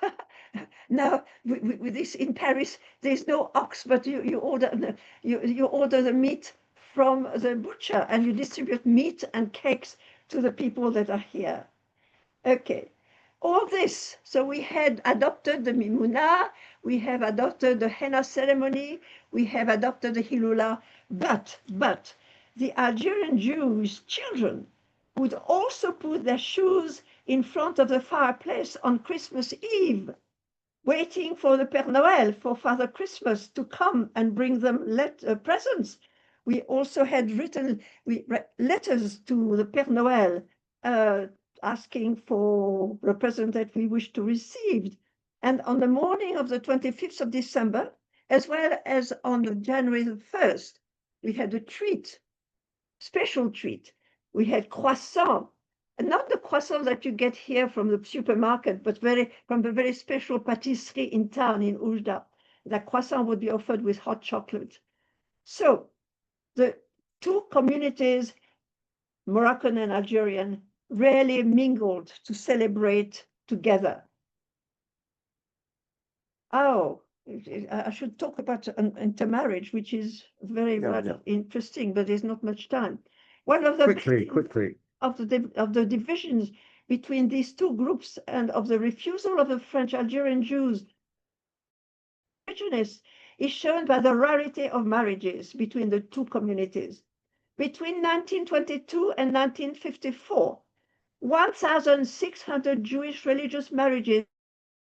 Now with this in Paris, there's no ox, but you order the meat from the butcher and you distribute meat and cakes to the people that are here. Okay. All this, so we had adopted the Mimunah, we have adopted the henna ceremony, we have adopted the Hilula, but the Algerian Jewish children would also put their shoes in front of the fireplace on Christmas Eve, waiting for the Père Noël, for Father Christmas to come and bring them presents. We also had written letters to the Père Noël asking for the present that we wish to receive. And on the morning of the 25th of December, as well as on January the 1st, we had a treat, special treat. We had croissant, not the croissant that you get here from the supermarket, but from the very special patisserie in town in Oujda. That croissant would be offered with hot chocolate. So the two communities, Moroccan and Algerian, rarely mingled to celebrate together. Oh, I should talk about intermarriage, which is very interesting, but there's not much time. One of the quickly of the divisions between these two groups and of the refusal of the French Algerian Jews is shown by the rarity of marriages between the two communities. Between 1922 and 1954, 1,600 Jewish religious marriages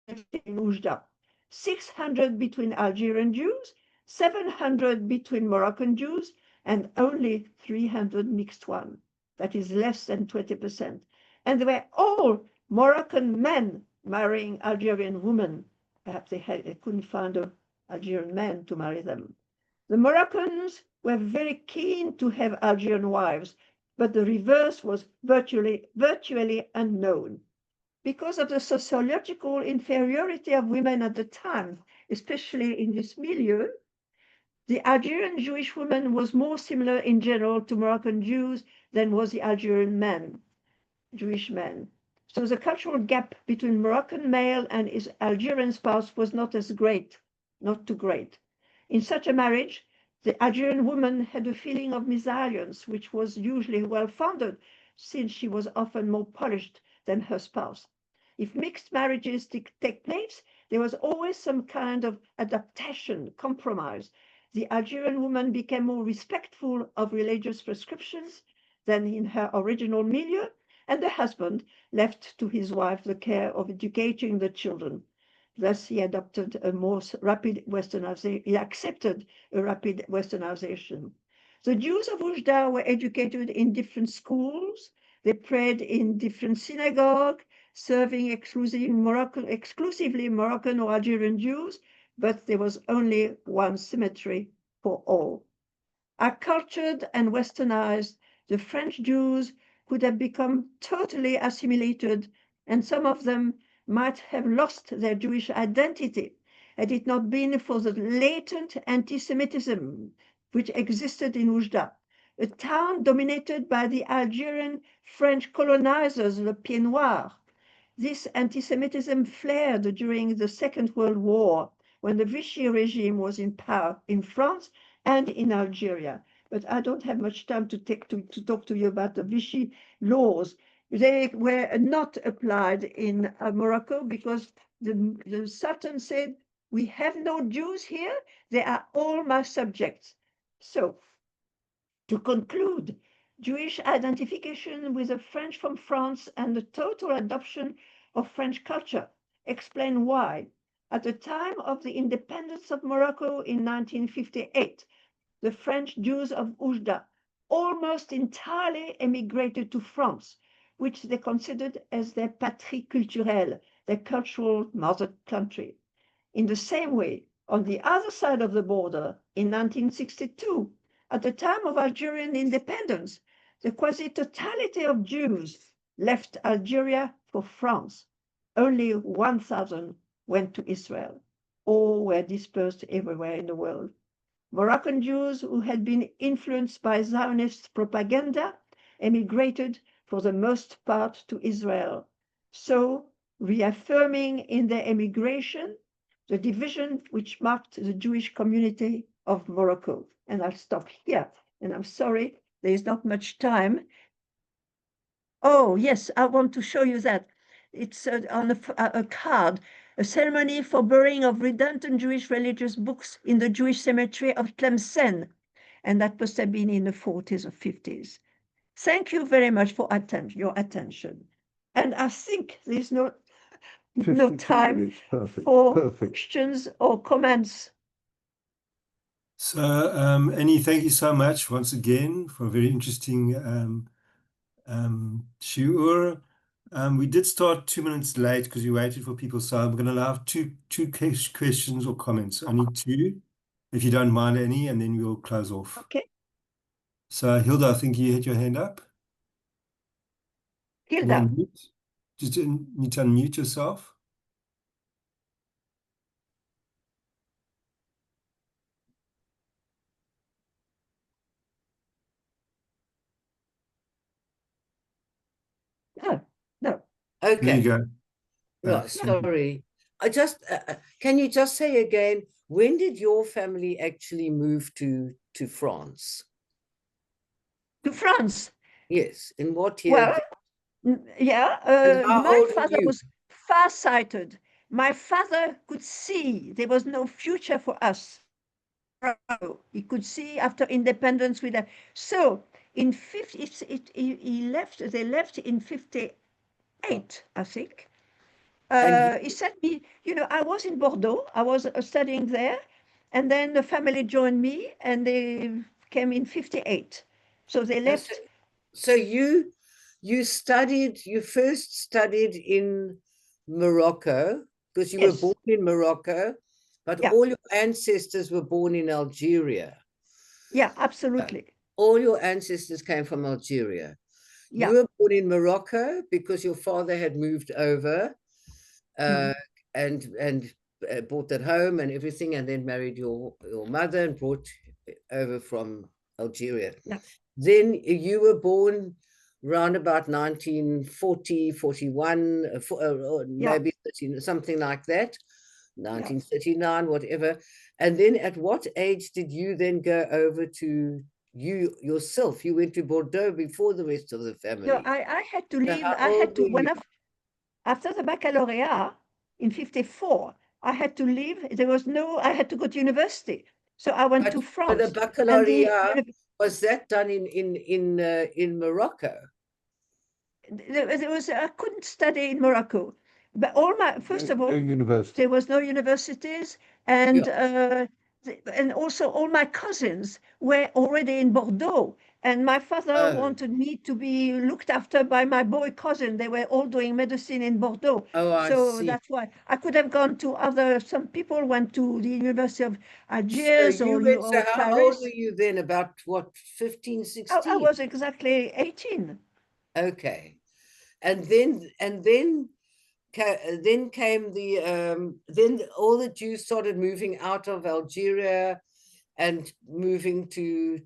in Oujda, 600 between Algerian Jews, 700 between Moroccan Jews, and only 300 mixed ones. That is less than 20%. And they were all Moroccan men marrying Algerian women. Perhaps they couldn't find an Algerian man to marry them. The Moroccans were very keen to have Algerian wives, but the reverse was virtually unknown. Because of the sociological inferiority of women at the time, especially in this milieu, the Algerian Jewish woman was more similar in general to Moroccan Jews than was the Algerian man, Jewish man. So the cultural gap between Moroccan male and his Algerian spouse was not too great. In such a marriage, the Algerian woman had a feeling of mésalliance, which was usually well-founded, since she was often more polished than her spouse. If mixed marriages take place, there was always some kind of adaptation, compromise. The Algerian woman became more respectful of religious prescriptions than in her original milieu, and the husband left to his wife the care of educating the children. Thus, he adopted a more rapid westernization. He accepted a rapid westernization. The Jews of Oujda were educated in different schools. They prayed in different synagogues, serving exclusively Moroccan or Algerian Jews, but there was only one cemetery for all. Acculturated and westernized, the French Jews could have become totally assimilated, and some of them might have lost their Jewish identity had it not been for the latent anti-Semitism which existed in Oujda, a town dominated by the Algerian French colonizers, the Pieds Noirs. This anti-Semitism flared during the Second World War, when the Vichy regime was in power in France and in Algeria. But I don't have much time to talk to you about the Vichy laws. They were not applied in Morocco because the Sultan said, "We have no Jews here, they are all my subjects." So, to conclude, Jewish identification with the French from France and the total adoption of French culture explain why, at the time of the independence of Morocco in 1958, the French Jews of Oujda almost entirely emigrated to France, which they considered as their patrie culturelle, their cultural mother country. In the same way, on the other side of the border, in 1962, at the time of Algerian independence, the quasi-totality of Jews left Algeria for France. Only 1,000 went to Israel. All were dispersed everywhere in the world. Moroccan Jews who had been influenced by Zionist propaganda emigrated for the most part to Israel, so reaffirming in their emigration the division which marked the Jewish community of Morocco. And I'll stop here. and I'm sorry, there's not much time. Oh, yes, I want to show you that. It's on a card, a ceremony for burying of redundant Jewish religious books in the Jewish cemetery of Tlemcen, and that must have been in the 40s or 50s. Thank you very much for your attention. And I think there's no time for questions or comments. So, Annie, thank you so much once again for a very interesting shiur. We did start 2 minutes late because we waited for people, so I'm going to allow two questions or comments. Only two, if you don't mind, Annie, and then we'll close off. Okay. So, Hilda, I think you had your hand up. Hilda. Just need to unmute yourself. No. Okay. There you go. Right, sorry. Can you just say again, when did your family actually move to France? To France? Yes. In what year? Well, yeah. My father was far-sighted. My father could see there was no future for us. He could see after independence with that. So in 50, they left in 58, I think. He sent me, I was in Bordeaux, I was studying there, and then the family joined me and they came in 58. So they left. So you first studied in Morocco because you were born in Morocco, but all your ancestors were born in Algeria. Yeah, absolutely. All your ancestors came from Algeria. Yeah. You were born in Morocco because your father had moved over and bought that home and everything, and then married your mother and brought over from Algeria. Yeah. Then you were born round about 1940, 41, or maybe 13, something like that, 1939, whatever. And then at what age did you then go over to yourself? You went to Bordeaux before the rest of the family. No, I had to leave. After the baccalaureate in 54, I had to leave. I had to go to university. So I went to France. But the baccalaureate, was that done in Morocco? I couldn't study in Morocco. But first of all, there was no universities, and also all my cousins were already in Bordeaux. And my father wanted me to be looked after by my boy cousin. They were all doing medicine in Bordeaux. So that's why I could have gone to some people went to the University of Algiers so how old were you then? About what, 15, 16? I was exactly 18. Okay. And then came then all the Jews started moving out of Algeria and moving to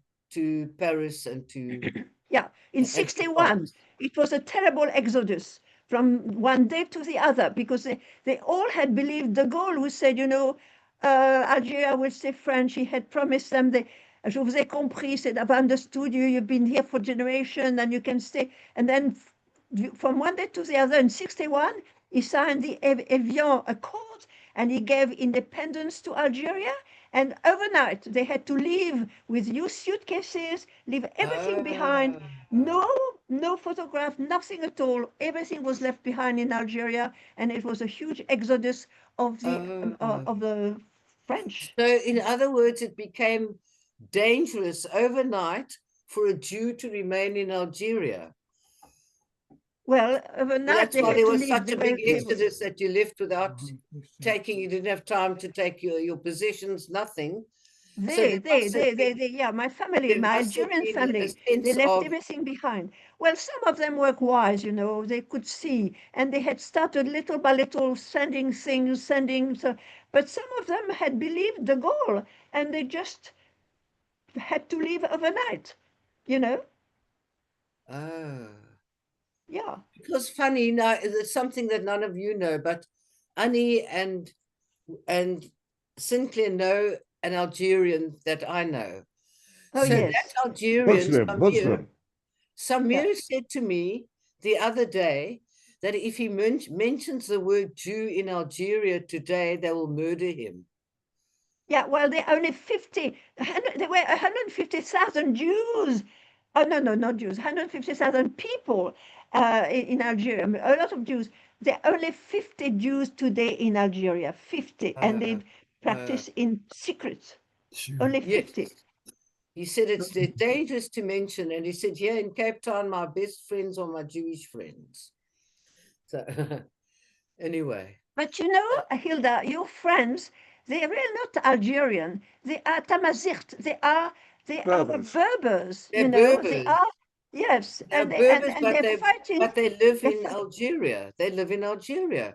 Paris and to in 61 it was a terrible exodus from one day to the other, because they all had believed de Gaulle, who said, Algeria will stay French. He had promised them, je vous ai compris, said, I've understood you, you've been here for generations and you can stay. And then from one day to the other in 61 he signed the Evian Accord and he gave independence to Algeria. And overnight, they had to leave with used suitcases, leave everything behind. No photograph, nothing at all. Everything was left behind in Algeria, and it was a huge exodus of the French. So, in other words, it became dangerous overnight for a Jew to remain in Algeria. Well, overnight that's why there was such a big exodus that you left without taking. You didn't have time to take your possessions, nothing. My family, my Algerian family, they left everything behind. Well, some of them were wise, they could see, and they had started little by little sending things, but some of them had believed de Gaulle, and they just had to leave overnight, Oh. Yeah. Because funny, now there's something that none of you know, but Annie and Sinclair know an Algerian that I know. Oh, So yes. that Algerian, Muslim. Samir said to me the other day that if he mentions the word Jew in Algeria today, they will murder him. Yeah, well, there are only there were 150,000 Jews. Oh, no, not Jews, 150,000 people in Algeria, a lot of Jews. There are only 50 Jews today in Algeria, 50, and they practice in secret. Sure. Only Yes. 50. He said it's dangerous to mention, and he said, here in Cape Town, my best friends are my Jewish friends. So anyway. But you know, Hilda, your friends, they're really not Algerian. They are Tamazight. They are Berbers. Berbers. They're You know, Berbers. they are, yes, They're and Berbers, they're fighting. but they live they're in fi- Algeria. They live in Algeria.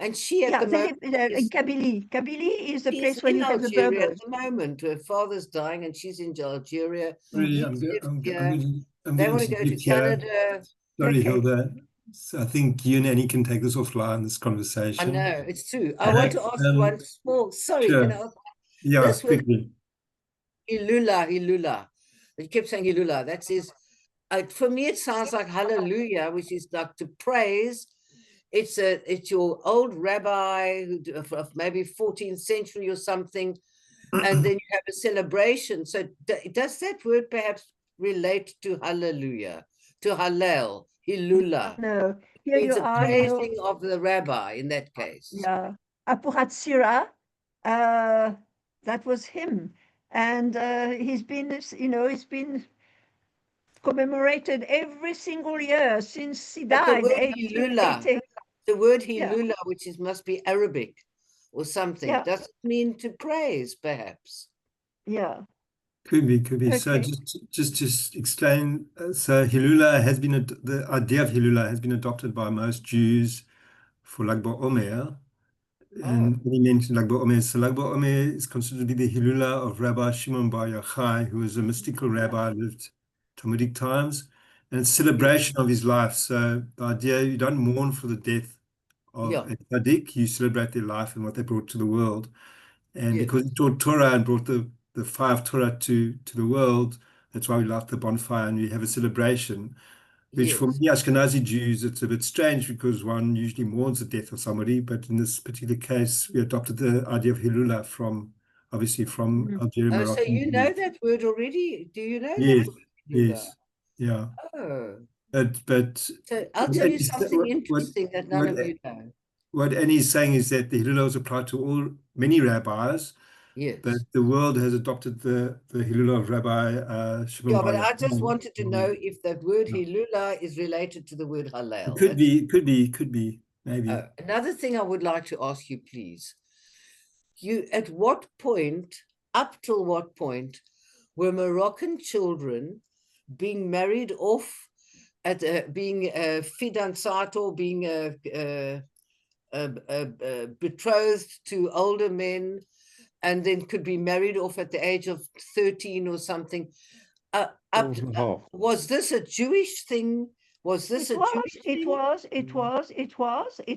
And she at Yeah, the they moment live in Kabylie. Kabylie is the she's place where in you have the Algeria at Berbers. the moment. Her father's dying and she's in Algeria. Sorry, He's I'm lived here. getting They want to to go to speak here. Canada. Sorry, Okay. Hilda. So I think you and Annie can take this offline, this I conversation. know, it's true. I want to ask you one small, sorry, Sure. can I ask? Yeah, This was quickly. Hilula. You kept saying Hilula. That says, for me, it sounds like hallelujah, which is like to praise. It's your old rabbi of maybe 14th century or something, and then you have a celebration. So does that word perhaps relate to hallelujah, to hallel, hilula? No, here It's you a are, praising of the rabbi in that case. Yeah, Apuhatsira, that was him. And he's been, he's been commemorated every single year since he But the died, word 1880. Yeah. hilula, which must be Arabic or something, Yeah. does it mean to praise, perhaps? Yeah. Could be. So Okay. just explain. So Hilula has been, the idea of Hilula has been adopted by most Jews for Lag BaOmer. And when he mentioned Lag BaOmer, so Lag BaOmer is considered to be the Hilula of Rabbi Shimon Bar Yochai, who was a mystical rabbi, lived Talmudic times, and it's a celebration of his life. So the idea, you don't mourn for the death of a tzaddik, you celebrate their life and what they brought to the world. And because he taught Torah and brought the five Torah to the world, that's why we light the bonfire and we have a celebration. Which for me, Ashkenazi Jews, it's a bit strange because one usually mourns the death of somebody, but in this particular case, we adopted the idea of Hilula from Algerian Oh, so Moroccan you know Jews. that word already? Do you know Yes, that word, Hilula? yes, yeah. Oh. But So I'll tell you something interesting that none of you know. What Annie's saying is that the Hilula was applied to many rabbis. Yes. But the world has adopted the Hilula of Rabbi Shimon Bar But I just Yochai. wanted to know if that word hilula is related to the word halal. It could be, maybe. Another thing I would like to ask you, please. At what point, up till what point, were Moroccan children being married off at being fidanzato, or being betrothed to older men, and then could be married off at the age of 13 or something? Was this a Jewish thing? Was this It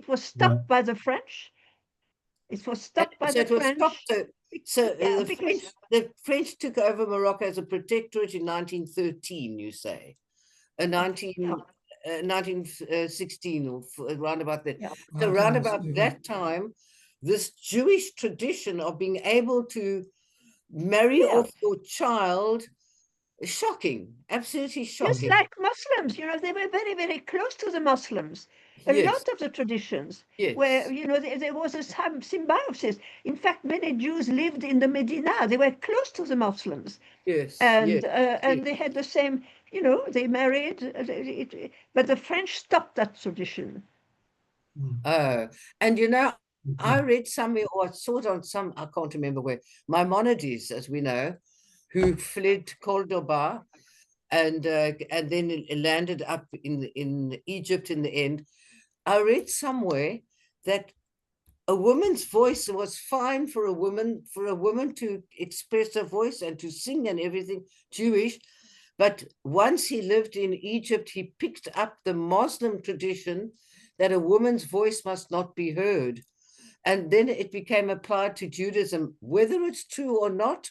was stopped by the French. It was stopped by the French. The French took over Morocco as a protectorate in 1913, you say? 1916 or around about that. So around about that time, this Jewish tradition of being able to marry off your child is shocking, absolutely shocking. Just like Muslims, they were very, very close to the Muslims. A lot of the traditions where, there was a symbiosis. In fact, many Jews lived in the Medina. They were close to the Muslims. And they had the same, they married, but the French stopped that tradition. And I read somewhere, or I saw it on I can't remember where, Maimonides, as we know, who fled to Cordoba and then landed up in Egypt in the end. I read somewhere that a woman's voice was fine for a woman to express her voice and to sing and everything, Jewish. But once he lived in Egypt, he picked up the Muslim tradition that a woman's voice must not be heard. And then it became applied to Judaism. Whether it's true or not,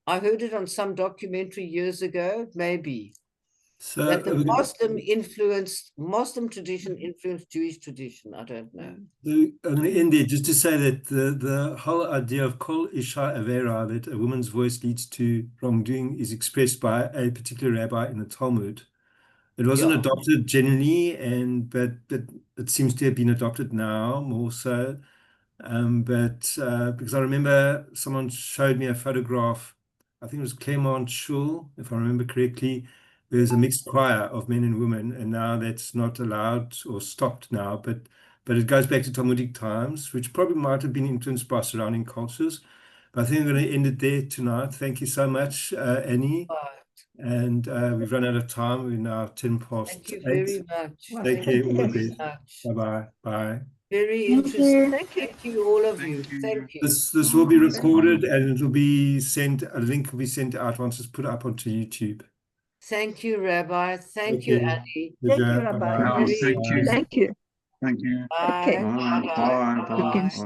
I heard it on some documentary years ago, maybe. So That the Muslim tradition influenced Jewish tradition. I don't know. I'm going to end there just to say that the whole idea of kol isha avera, that a woman's voice leads to wrongdoing, is expressed by a particular rabbi in the Talmud. It wasn't adopted generally, but it seems to have been adopted now more so. Because I remember someone showed me a photograph, I think it was Claremont Shul, if I remember correctly. There's a mixed choir of men and women, and now that's not allowed or stopped now, but it goes back to Talmudic times, which probably might have been influenced by surrounding cultures. But I think I'm going to end it there tonight. Thank you so much, Annie. And we've run out of time. We're now 10 past 8. Thank you very much. Well, thank you. All the best. Much. Bye-bye. Bye. Very interesting. Thank you, all of you. Thank you. This will be recorded and it will be sent, a link will be sent out once it's put up onto YouTube. Thank you, Rabbi. Thank you, Annie. Thank you, Rabbi. Thank you. Thank you. Thank you. Bye. Okay. Bye. Bye. Bye. Bye.